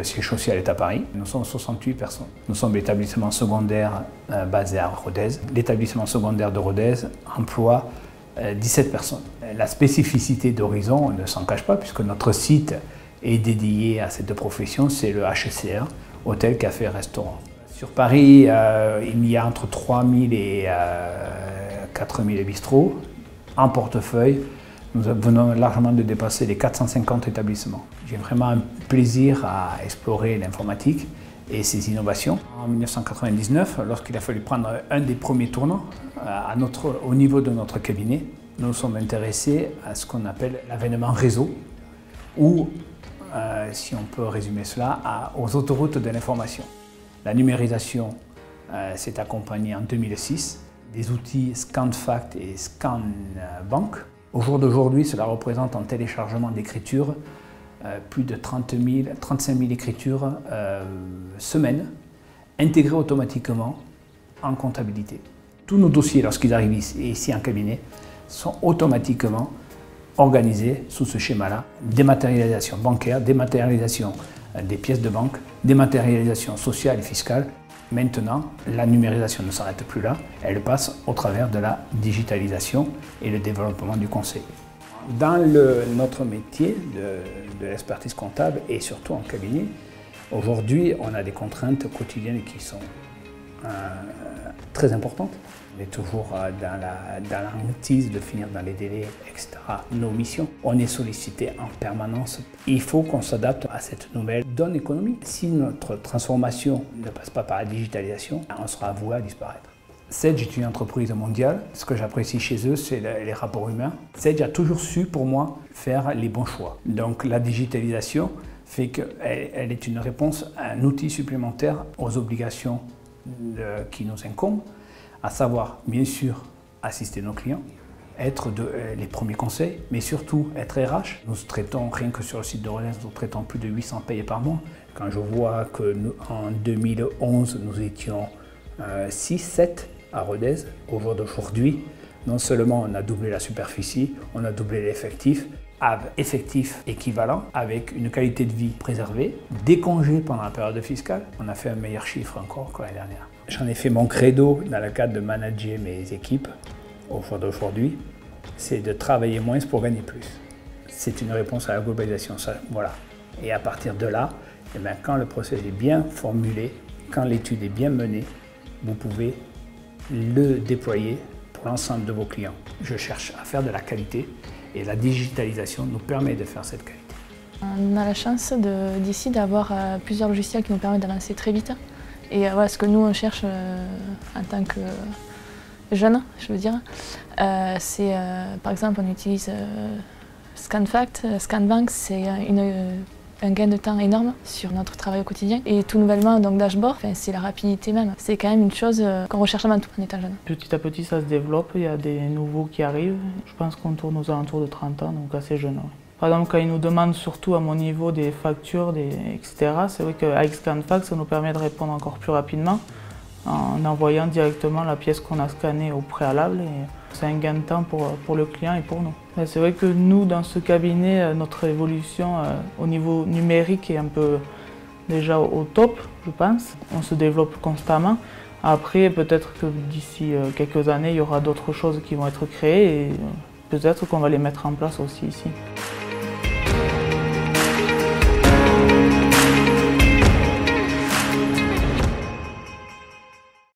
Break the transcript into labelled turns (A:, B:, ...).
A: le siège social est à Paris. Nous sommes 68 personnes. Nous sommes l'établissement secondaire basé à Rodez. L'établissement secondaire de Rodez emploie 17 personnes. La spécificité d'Horizon ne s'en cache pas puisque notre site est dédié à cette profession, c'est le HCR, hôtel, café, restaurant. Sur Paris, il y a entre 3000 et 4000 bistrots. En portefeuille, nous venons largement de dépasser les 450 établissements. J'ai vraiment un plaisir à explorer l'informatique et ses innovations. En 1999, lorsqu'il a fallu prendre un des premiers tournants au niveau de notre cabinet, nous nous sommes intéressés à ce qu'on appelle l'avènement réseau, ou, si on peut résumer cela, aux autoroutes de l'information. La numérisation s'est accompagnée en 2006 des outils ScanFact et ScanBank. Au jour d'aujourd'hui, cela représente en téléchargement d'écriture plus de 35 000 écritures semaine, intégrées automatiquement en comptabilité. Tous nos dossiers, lorsqu'ils arrivent ici en cabinet, sont automatiquement organisés sous ce schéma-là. Dématérialisation bancaire, dématérialisation des pièces de banque, dématérialisation sociale et fiscale. Maintenant, la numérisation ne s'arrête plus là, elle passe au travers de la digitalisation et le développement du conseil. Dans notre métier de l'expertise comptable et surtout en cabinet, aujourd'hui, on a des contraintes quotidiennes qui sont très importantes. On est toujours dans la hantise de finir dans les délais, etc. Nos missions, on est sollicité en permanence. Il faut qu'on s'adapte à cette nouvelle donne économique. Si notre transformation ne passe pas par la digitalisation, on sera voué à disparaître. Sedge est une entreprise mondiale. Ce que j'apprécie chez eux, c'est les rapports humains. Sedge a toujours su, pour moi, faire les bons choix. Donc la digitalisation fait qu'elle est une réponse, un outil supplémentaire aux obligations qui nous incombent, à savoir, bien sûr, assister nos clients, être les premiers conseils, mais surtout être RH. Nous traitons, rien que sur le site de Rodez, nous traitons plus de 800 payés par mois. Quand je vois qu'en 2011, nous étions 6-7 à Rodez, au jour d'aujourd'hui, non seulement on a doublé la superficie, on a doublé l'effectif, effectif équivalent, avec une qualité de vie préservée, des congés pendant la période fiscale. On a fait un meilleur chiffre encore que l'année dernière. J'en ai fait mon credo dans le cadre de manager mes équipes au jour d'aujourd'hui, c'est de travailler moins pour gagner plus. C'est une réponse à la globalisation, ça, voilà. Et à partir de là, eh bien, quand le procès est bien formulé, quand l'étude est bien menée, vous pouvez le déployer pour l'ensemble de vos clients. Je cherche à faire de la qualité et la digitalisation nous permet de faire cette qualité.
B: On a la chance d'ici d'avoir plusieurs logiciels qui nous permettent d'avancer très vite. Et voilà, ce que nous on cherche en tant que jeunes, je veux dire, c'est par exemple on utilise ScanFact, ScanBank, c'est un gain de temps énorme sur notre travail au quotidien. Et tout nouvellement, donc Dashboard, c'est la rapidité même. C'est quand même une chose qu'on recherche avant tout en étant jeune.
C: Petit à petit ça se développe, il y a des nouveaux qui arrivent. Je pense qu'on tourne aux alentours de 30 ans, donc assez jeune. Ouais. Par exemple, quand ils nous demandent surtout à mon niveau des factures, etc., c'est vrai qu'avec ScanFact, ça nous permet de répondre encore plus rapidement en envoyant directement la pièce qu'on a scannée au préalable. C'est un gain de temps pour le client et pour nous. C'est vrai que nous, dans ce cabinet, notre évolution au niveau numérique est un peu déjà au top, je pense. On se développe constamment. Après, peut-être que d'ici quelques années, il y aura d'autres choses qui vont être créées et peut-être qu'on va les mettre en place aussi ici.